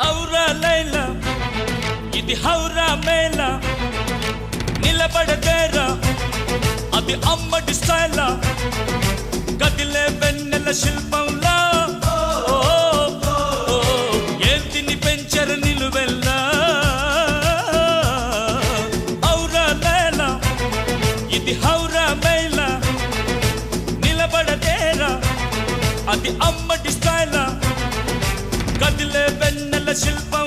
ఔరా లైలా ఇది హౌరా మేళ నిలబడదేరా అది అమ్మడి స్టైలా కదిలే వెన్నెల శిల్పంలా ఏంటిని పెంచరు నిలువెల్లా ఔరా లైలా ఇది హౌరా మేళ నిలబడదేరా అది అమ్మడి స్టైలా కదిలే వెన్నెల శిల్పం